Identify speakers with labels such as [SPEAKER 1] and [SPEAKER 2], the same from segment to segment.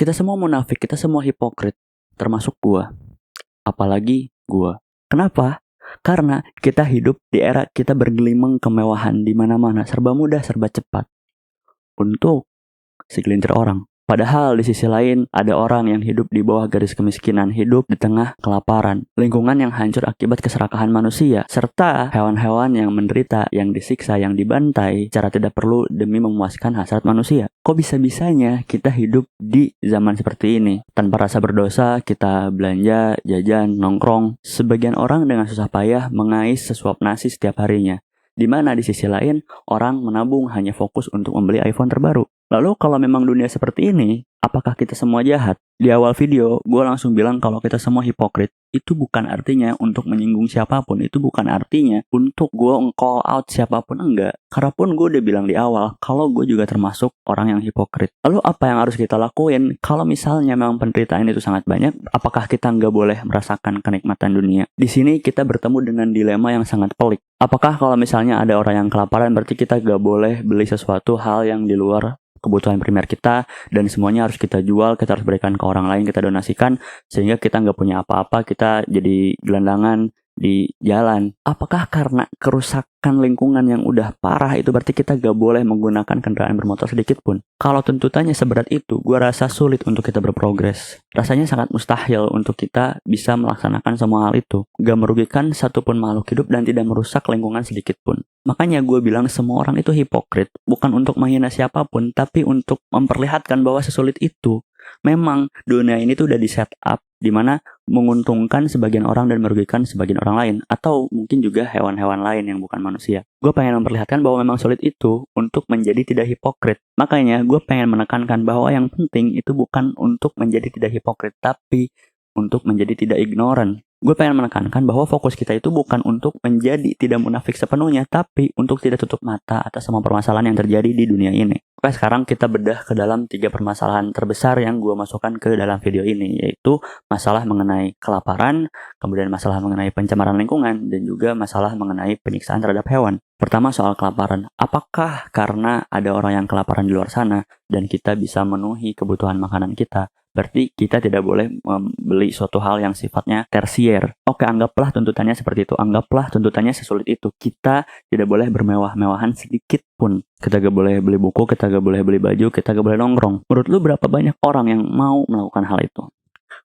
[SPEAKER 1] Kita semua munafik, kita semua hipokrit, termasuk gua. Apalagi gua. Kenapa? Karena kita hidup di era kita bergelimang kemewahan di mana-mana, serba mudah, serba cepat. Untuk segelintir orang. Padahal di sisi lain ada orang yang hidup di bawah garis kemiskinan, hidup di tengah kelaparan, lingkungan yang hancur akibat keserakahan manusia, serta hewan-hewan yang menderita, yang disiksa, yang dibantai secara tidak perlu demi memuaskan hasrat manusia. Kok bisa-bisanya kita hidup di zaman seperti ini? Tanpa rasa berdosa, kita belanja, jajan, nongkrong. Sebagian orang dengan susah payah mengais sesuap nasi setiap harinya. Di mana di sisi lain, orang menabung hanya fokus untuk membeli iPhone terbaru. Lalu kalau memang dunia seperti ini, apakah kita semua jahat? Di awal video, gue langsung bilang kalau kita semua hipokrit. Itu bukan artinya untuk menyinggung siapapun. Itu bukan artinya untuk gue call out siapapun, enggak. Karena pun gue udah bilang di awal, kalau gue juga termasuk orang yang hipokrit. Lalu apa yang harus kita lakuin? Kalau misalnya memang penderitaan itu sangat banyak, apakah kita nggak boleh merasakan kenikmatan dunia? Di sini kita bertemu dengan dilema yang sangat pelik. Apakah kalau misalnya ada orang yang kelaparan, berarti kita nggak boleh beli sesuatu hal yang di luar kebutuhan primer kita, dan semuanya harus kita jual, kita harus berikan ke orang lain, kita donasikan, sehingga kita nggak punya apa-apa, kita jadi gelandangan di jalan. Apakah karena kerusakan lingkungan yang udah parah itu berarti kita gak boleh menggunakan kendaraan bermotor sedikit pun? Kalau tuntutannya seberat itu, gue rasa sulit untuk kita berprogres. Rasanya sangat mustahil untuk kita bisa melaksanakan semua hal itu. Gak merugikan satupun makhluk hidup dan tidak merusak lingkungan sedikit pun. Makanya gue bilang semua orang itu hipokrit. Bukan untuk menghina siapapun, tapi untuk memperlihatkan bahwa sesulit itu. Memang dunia ini tuh udah di set up di mana menguntungkan sebagian orang dan merugikan sebagian orang lain, atau mungkin juga hewan-hewan lain yang bukan manusia. Gue pengen memperlihatkan bahwa memang sulit itu untuk menjadi tidak hipokrit. Makanya gue pengen menekankan bahwa yang penting itu bukan untuk menjadi tidak hipokrit, tapi untuk menjadi tidak ignoran. Gue pengen menekankan bahwa fokus kita itu bukan untuk menjadi tidak munafik sepenuhnya, tapi untuk tidak tutup mata atas semua permasalahan yang terjadi di dunia ini. Oke, sekarang kita bedah ke dalam 3 permasalahan terbesar yang gue masukkan ke dalam video ini, yaitu masalah mengenai kelaparan, kemudian masalah mengenai pencemaran lingkungan, dan juga masalah mengenai penyiksaan terhadap hewan. Pertama soal kelaparan. Apakah karena ada orang yang kelaparan di luar sana dan kita bisa memenuhi kebutuhan makanan kita, berarti kita tidak boleh membeli suatu hal yang sifatnya tersier? Oke, anggaplah tuntutannya seperti itu. Anggaplah tuntutannya sesulit itu. Kita tidak boleh bermewah-mewahan sedikit pun. Kita gak boleh beli buku, kita gak boleh beli baju, kita gak boleh nongkrong. Menurut lu berapa banyak orang yang mau melakukan hal itu?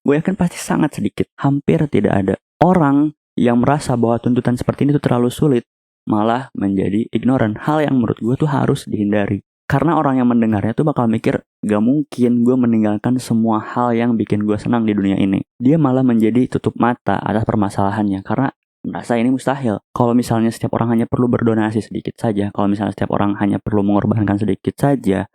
[SPEAKER 1] Gue yakin pasti sangat sedikit. Hampir tidak ada. Orang yang merasa bahwa tuntutan seperti ini tuh terlalu sulit malah menjadi ignoran. Hal yang menurut gue tuh harus dihindari. Karena orang yang mendengarnya tuh bakal mikir, gak mungkin gue meninggalkan semua hal yang bikin gue senang di dunia ini. Dia malah menjadi tutup mata atas permasalahannya karena merasa ini mustahil. Kalau misalnya setiap orang hanya perlu berdonasi sedikit saja, kalau misalnya setiap orang hanya perlu mengorbankan sedikit saja,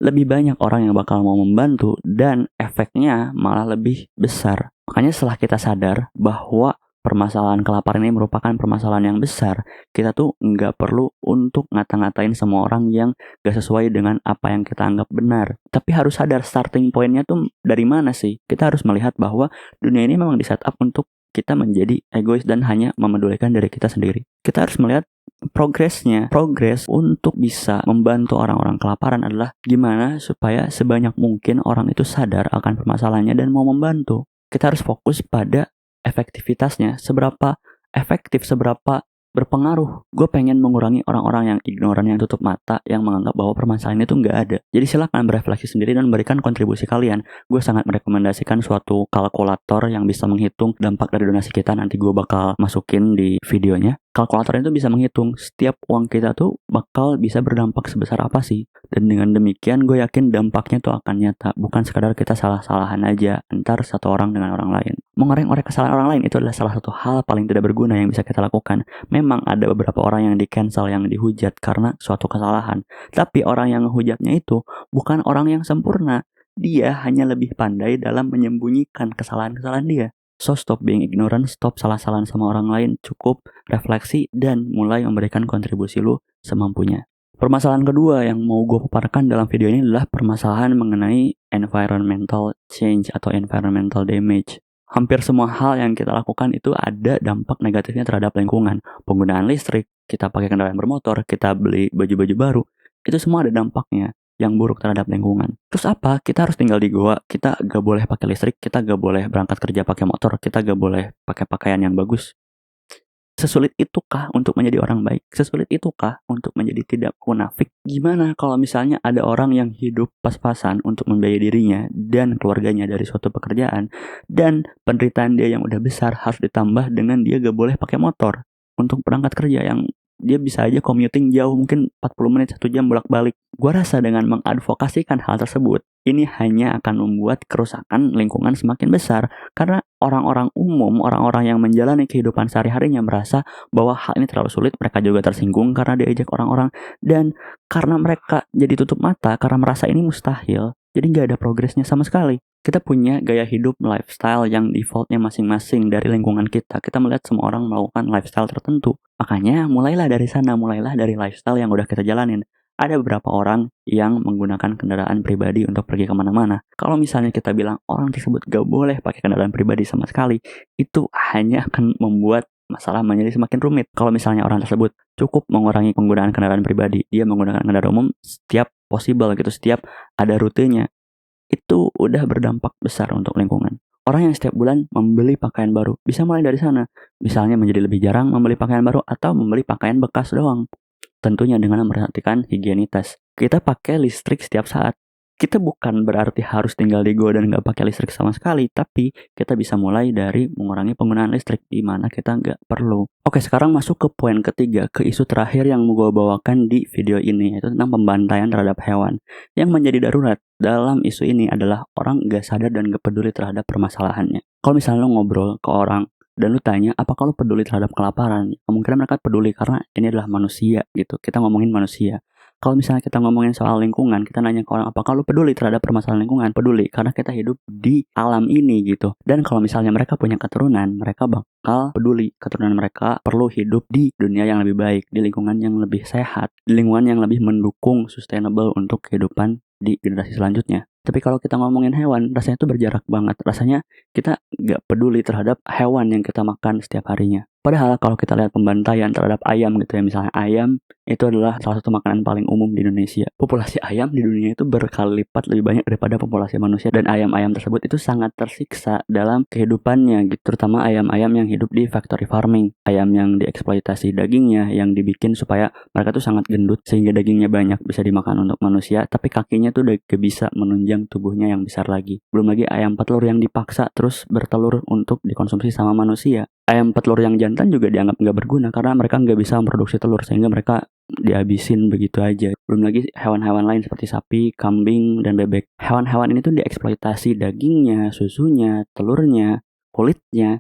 [SPEAKER 1] lebih banyak orang yang bakal mau membantu dan efeknya malah lebih besar. Makanya setelah kita sadar bahwa permasalahan kelaparan ini merupakan permasalahan yang besar, kita tuh nggak perlu untuk ngata-ngatain semua orang yang gak sesuai dengan apa yang kita anggap benar. Tapi harus sadar starting pointnya tuh dari mana sih? Kita harus melihat bahwa dunia ini memang di set up untuk kita menjadi egois dan hanya memedulikan diri kita sendiri. Kita harus melihat progres untuk bisa membantu orang-orang kelaparan adalah gimana supaya sebanyak mungkin orang itu sadar akan permasalahannya dan mau membantu. Kita harus fokus pada efektivitasnya, seberapa efektif, seberapa berpengaruh. Gue pengen mengurangi orang-orang yang ignoran, yang tutup mata, yang menganggap bahwa permasalahan itu nggak ada. Jadi silakan berefleksi sendiri dan berikan kontribusi kalian. Gue sangat merekomendasikan suatu kalkulator yang bisa menghitung dampak dari donasi kita. Nanti gue bakal masukin di videonya. Kalkulator itu bisa menghitung setiap uang kita tuh bakal bisa berdampak sebesar apa sih. Dan dengan demikian gue yakin dampaknya tuh akan nyata. Bukan sekadar kita salah-salahan aja antar satu orang dengan orang lain. Mengorek-ngorek kesalahan orang lain itu adalah salah satu hal paling tidak berguna yang bisa kita lakukan. Memang ada beberapa orang yang di-cancel, yang dihujat karena suatu kesalahan. Tapi orang yang ngehujatnya itu bukan orang yang sempurna. Dia hanya lebih pandai dalam menyembunyikan kesalahan-kesalahan dia. So stop being ignorant, stop salah-salahan sama orang lain, cukup refleksi dan mulai memberikan kontribusi lu semampunya. Permasalahan kedua yang mau gue paparkan dalam video ini adalah permasalahan mengenai environmental change atau environmental damage. Hampir semua hal yang kita lakukan itu ada dampak negatifnya terhadap lingkungan. Penggunaan listrik, kita pakai kendaraan bermotor, kita beli baju-baju baru, itu semua ada dampaknya. yang buruk terhadap lingkungan. Terus apa? Kita harus tinggal di goa, kita gak boleh pakai listrik, kita gak boleh berangkat kerja pakai motor, kita gak boleh pakai pakaian yang bagus. Sesulit itukah untuk menjadi orang baik? Sesulit itukah untuk menjadi tidak munafik? Gimana kalau misalnya ada orang yang hidup pas-pasan untuk membiayai dirinya dan keluarganya dari suatu pekerjaan, dan penderitaan dia yang udah besar harus ditambah dengan dia gak boleh pakai motor untuk berangkat kerja, yang dia bisa aja commuting jauh, mungkin 40 menit 1 jam bolak-balik. Gua rasa dengan mengadvokasikan hal tersebut, ini hanya akan membuat kerusakan lingkungan semakin besar. Karena orang-orang umum, orang-orang yang menjalani kehidupan sehari-harinya merasa bahwa hal ini terlalu sulit, mereka juga tersinggung karena diajak orang-orang, dan karena mereka jadi tutup mata karena merasa ini mustahil, jadi gak ada progresnya sama sekali. Kita punya gaya hidup lifestyle yang defaultnya masing-masing dari lingkungan kita. Kita melihat semua orang melakukan lifestyle tertentu. Makanya mulailah dari sana, mulailah dari lifestyle yang udah kita jalanin. Ada beberapa orang yang menggunakan kendaraan pribadi untuk pergi kemana-mana. Kalau misalnya kita bilang orang tersebut gak boleh pakai kendaraan pribadi sama sekali, itu hanya akan membuat masalah menjadi semakin rumit. Kalau misalnya orang tersebut cukup mengurangi penggunaan kendaraan pribadi, dia menggunakan kendaraan umum setiap possible gitu, setiap ada rutenya, itu udah berdampak besar untuk lingkungan. Orang yang setiap bulan membeli pakaian baru bisa mulai dari sana. Misalnya menjadi lebih jarang membeli pakaian baru atau membeli pakaian bekas doang. Tentunya dengan memperhatikan higienitas. Kita pakai listrik setiap saat. Kita bukan berarti harus tinggal di goa dan nggak pakai listrik sama sekali, tapi kita bisa mulai dari mengurangi penggunaan listrik di mana kita nggak perlu. Oke, sekarang masuk ke poin ketiga, ke isu terakhir yang mau gue bawakan di video ini, yaitu tentang pembantaian terhadap hewan. Yang menjadi darurat dalam isu ini adalah orang nggak sadar dan nggak peduli terhadap permasalahannya. Kalau misalnya lo ngobrol ke orang dan lu tanya, apakah lu peduli terhadap kelaparan? Kemungkinan mereka peduli karena ini adalah manusia gitu. Kita ngomongin manusia. Kalau misalnya kita ngomongin soal lingkungan, kita nanya ke orang, apakah lu peduli terhadap permasalahan lingkungan? Peduli, karena kita hidup di alam ini gitu. Dan kalau misalnya mereka punya keturunan, mereka bakal peduli. Keturunan mereka perlu hidup di dunia yang lebih baik, di lingkungan yang lebih sehat, di lingkungan yang lebih mendukung sustainable untuk kehidupan di generasi selanjutnya. Tapi kalau kita ngomongin hewan, rasanya itu berjarak banget. Rasanya kita gak peduli terhadap hewan yang kita makan setiap harinya. Padahal kalau kita lihat pembantaian terhadap ayam gitu ya, misalnya ayam itu adalah salah satu makanan paling umum di Indonesia. Populasi ayam di dunia itu berkali lipat lebih banyak daripada populasi manusia, dan ayam-ayam tersebut itu sangat tersiksa dalam kehidupannya gitu. Terutama ayam-ayam yang hidup di factory farming, ayam yang dieksploitasi dagingnya, yang dibikin supaya mereka tuh sangat gendut sehingga dagingnya banyak bisa dimakan untuk manusia, tapi kakinya tuh udah gak bisa menunjang tubuhnya yang besar lagi. Belum lagi ayam petelur yang dipaksa terus bertelur untuk dikonsumsi sama manusia. Ayam petelur yang jantan juga dianggap nggak berguna karena mereka nggak bisa memproduksi telur, sehingga mereka dihabisin begitu aja. Belum lagi hewan-hewan lain seperti sapi, kambing, dan bebek. Hewan-hewan ini tuh dieksploitasi dagingnya, susunya, telurnya, kulitnya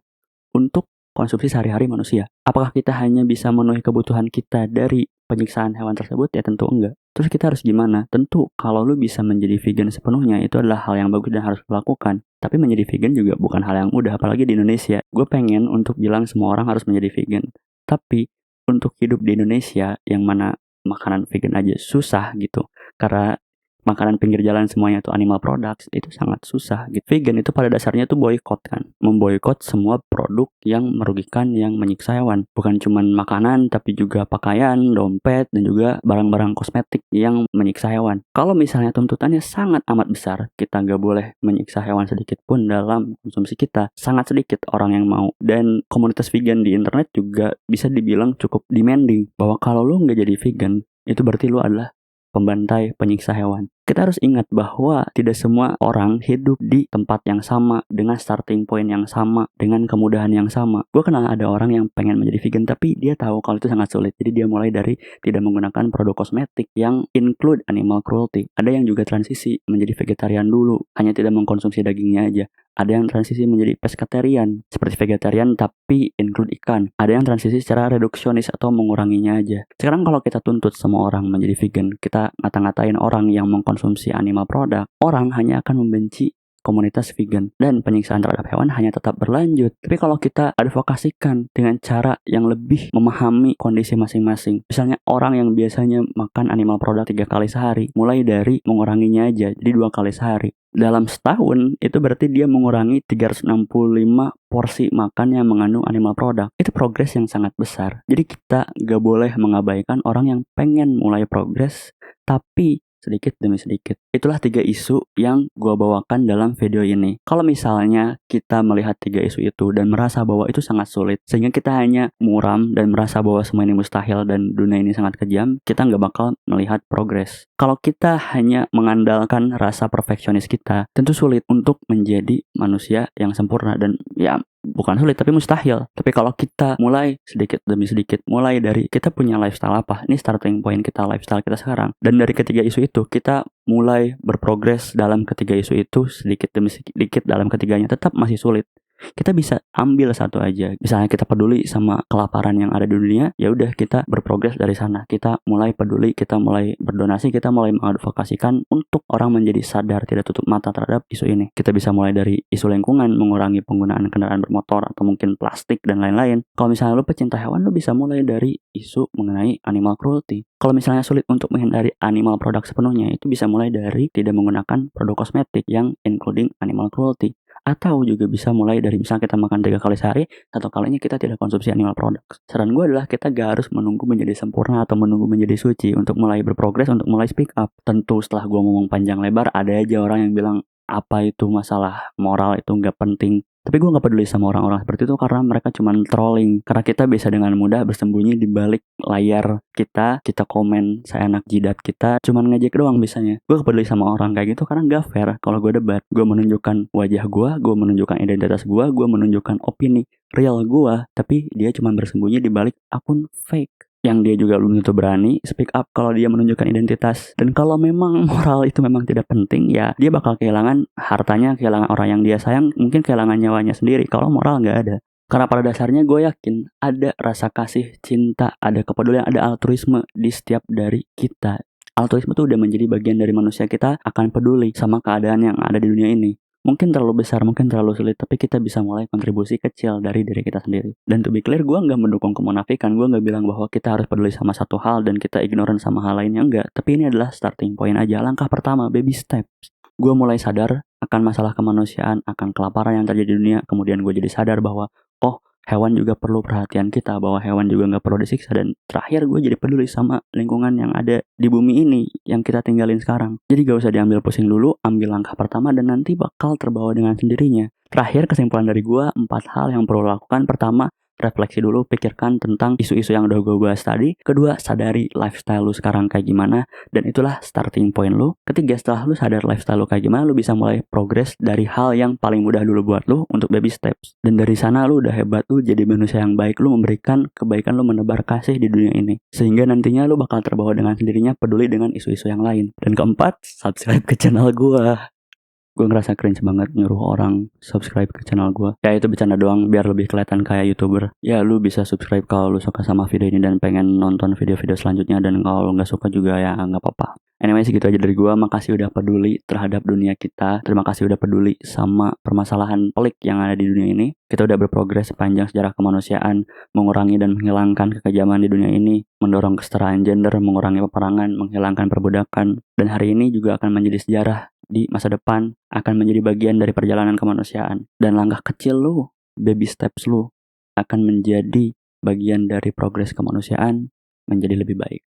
[SPEAKER 1] untuk konsumsi sehari-hari manusia. Apakah kita hanya bisa memenuhi kebutuhan kita dari penyiksaan hewan tersebut? Ya tentu enggak. Terus kita harus gimana? Tentu kalau lu bisa menjadi vegan sepenuhnya, itu adalah hal yang bagus dan harus dilakukan. Tapi menjadi vegan juga bukan hal yang mudah, apalagi di Indonesia. Gue pengen untuk bilang semua orang harus menjadi vegan. Tapi untuk hidup di Indonesia, yang mana makanan vegan aja susah gitu. Karena makanan pinggir jalan semuanya tuh animal products, itu sangat susah gitu. Vegan itu pada dasarnya tuh boykot kan, memboykot semua produk yang merugikan, yang menyiksa hewan. Bukan cuma makanan, tapi juga pakaian, dompet, dan juga barang-barang kosmetik yang menyiksa hewan. Kalau misalnya tuntutannya sangat amat besar, kita nggak boleh menyiksa hewan sedikit pun dalam konsumsi kita, sangat sedikit orang yang mau. Dan komunitas vegan di internet juga bisa dibilang cukup demanding, bahwa kalau lu nggak jadi vegan, itu berarti lu adalah pembantai, penyiksa hewan. Kita harus ingat bahwa tidak semua orang hidup di tempat yang sama, dengan starting point yang sama, dengan kemudahan yang sama. Gue kenal ada orang yang pengen menjadi vegan, tapi dia tahu kalau itu sangat sulit. Jadi dia mulai dari tidak menggunakan produk kosmetik yang include animal cruelty. Ada yang juga transisi menjadi vegetarian dulu, hanya tidak mengkonsumsi dagingnya aja. Ada yang transisi menjadi pescatarian, seperti vegetarian tapi include ikan. Ada yang transisi secara reduksionis atau menguranginya aja. Sekarang kalau kita tuntut semua orang menjadi vegan, kita ngata-ngatain orang yang mengkonsumsi animal product, orang hanya akan membenci komunitas vegan, dan penyiksaan terhadap hewan hanya tetap berlanjut. Tapi kalau kita advokasikan dengan cara yang lebih memahami kondisi masing-masing, misalnya orang yang biasanya makan animal product 3 kali sehari, mulai dari menguranginya aja jadi 2 kali sehari. Dalam setahun itu berarti dia mengurangi 365 porsi makan yang mengandung animal product. Itu progres yang sangat besar. Jadi kita gak boleh mengabaikan orang yang pengen mulai progres, tapi sedikit demi sedikit. Itulah 3 isu yang gua bawakan dalam video ini. Kalau misalnya kita melihat 3 isu itu dan merasa bahwa itu sangat sulit, sehingga kita hanya muram dan merasa bahwa semua ini mustahil dan dunia ini sangat kejam, kita nggak bakal melihat progres. Kalau kita hanya mengandalkan rasa perfeksionis kita, tentu sulit untuk menjadi manusia yang sempurna dan ya bukan sulit tapi mustahil. Tapi kalau kita mulai sedikit demi sedikit, mulai dari kita punya lifestyle apa, ini starting point kita, lifestyle kita sekarang, dan dari ketiga isu itu kita mulai berprogres dalam ketiga isu itu sedikit demi sedikit dalam ketiganya, tetap masih sulit. Kita bisa ambil satu aja. Misalnya kita peduli sama kelaparan yang ada di dunia, ya udah kita berprogres dari sana. Kita mulai peduli, kita mulai berdonasi, kita mulai mengadvokasikan untuk orang menjadi sadar, tidak tutup mata terhadap isu ini. Kita bisa mulai dari isu lingkungan, mengurangi penggunaan kendaraan bermotor atau mungkin plastik dan lain-lain. Kalau misalnya lu pecinta hewan, lu bisa mulai dari isu mengenai animal cruelty. Kalau misalnya sulit untuk menghindari animal product sepenuhnya, itu bisa mulai dari tidak menggunakan produk kosmetik yang including animal cruelty. Atau juga bisa mulai dari misalnya kita makan 3 kali sehari, 1 kalinya kita tidak konsumsi animal products. Saran gue adalah kita gak harus menunggu menjadi sempurna atau menunggu menjadi suci untuk mulai berprogres, untuk mulai speak up. Tentu setelah gue ngomong panjang lebar, ada aja orang yang bilang apa itu masalah moral itu gak penting. Tapi gue gak peduli sama orang-orang seperti itu karena mereka cuma trolling. Karena kita bisa dengan mudah bersembunyi di balik layar kita komen seenak jidat kita, cuman ngejek doang biasanya. Gue gak peduli sama orang kayak gitu karena gak fair kalau gue debat. Gue menunjukkan wajah gue menunjukkan identitas gue menunjukkan opini real gue, tapi dia cuma bersembunyi di balik akun fake. Yang dia juga belum tentu berani speak up kalau dia menunjukkan identitas. Dan kalau memang moral itu memang tidak penting, ya dia bakal kehilangan hartanya, kehilangan orang yang dia sayang, mungkin kehilangan nyawanya sendiri kalau moral nggak ada. Karena pada dasarnya gue yakin ada rasa kasih, cinta, ada kepedulian, ada altruisme di setiap dari kita. Altruisme itu udah menjadi bagian dari manusia. Kita akan peduli sama keadaan yang ada di dunia ini. Mungkin terlalu besar, mungkin terlalu sulit, tapi kita bisa mulai kontribusi kecil dari diri kita sendiri. Dan to be clear, gue nggak mendukung kemunafikan, gue nggak bilang bahwa kita harus peduli sama satu hal dan kita ignorant sama hal lainnya, enggak. Tapi ini adalah starting point aja, langkah pertama, baby steps. Gue mulai sadar akan masalah kemanusiaan, akan kelaparan yang terjadi di dunia, kemudian gue jadi sadar bahwa, hewan juga perlu perhatian kita, bahwa hewan juga nggak perlu disiksa, dan terakhir gue jadi peduli sama lingkungan yang ada di bumi ini yang kita tinggalin sekarang. Jadi gak usah diambil pusing dulu, ambil langkah pertama dan nanti bakal terbawa dengan sendirinya. Terakhir, kesimpulan dari gue, 4 hal yang perlu lakukan. Pertama, refleksi dulu, pikirkan tentang isu-isu yang udah gue bahas tadi. Kedua, sadari lifestyle lu sekarang kayak gimana, dan itulah starting point lu. Ketiga, setelah lu sadar lifestyle lu kayak gimana, lu bisa mulai progres dari hal yang paling mudah dulu buat lu untuk baby steps. Dan dari sana lu udah hebat, lu jadi manusia yang baik, lu memberikan kebaikan, lu menebar kasih di dunia ini. Sehingga nantinya lu bakal terbawa dengan sendirinya peduli dengan isu-isu yang lain. Dan keempat, subscribe ke channel gue. Gue ngerasa cringe banget nyuruh orang subscribe ke channel gue. Ya itu bercanda doang biar lebih kelihatan kayak YouTuber. Ya lu bisa subscribe kalau lu suka sama video ini dan pengen nonton video-video selanjutnya. Dan kalau lu gak suka juga ya gak apa-apa. Anyway, segitu aja dari gue. Makasih udah peduli terhadap dunia kita. Terima kasih udah peduli sama permasalahan pelik yang ada di dunia ini. Kita udah berprogres sepanjang sejarah kemanusiaan, mengurangi dan menghilangkan kekejaman di dunia ini, mendorong kesetaraan gender, mengurangi peperangan, menghilangkan perbudakan. Dan hari ini juga akan menjadi sejarah di masa depan, akan menjadi bagian dari perjalanan kemanusiaan. Dan langkah kecil lu, baby steps lu, akan menjadi bagian dari progres kemanusiaan menjadi lebih baik.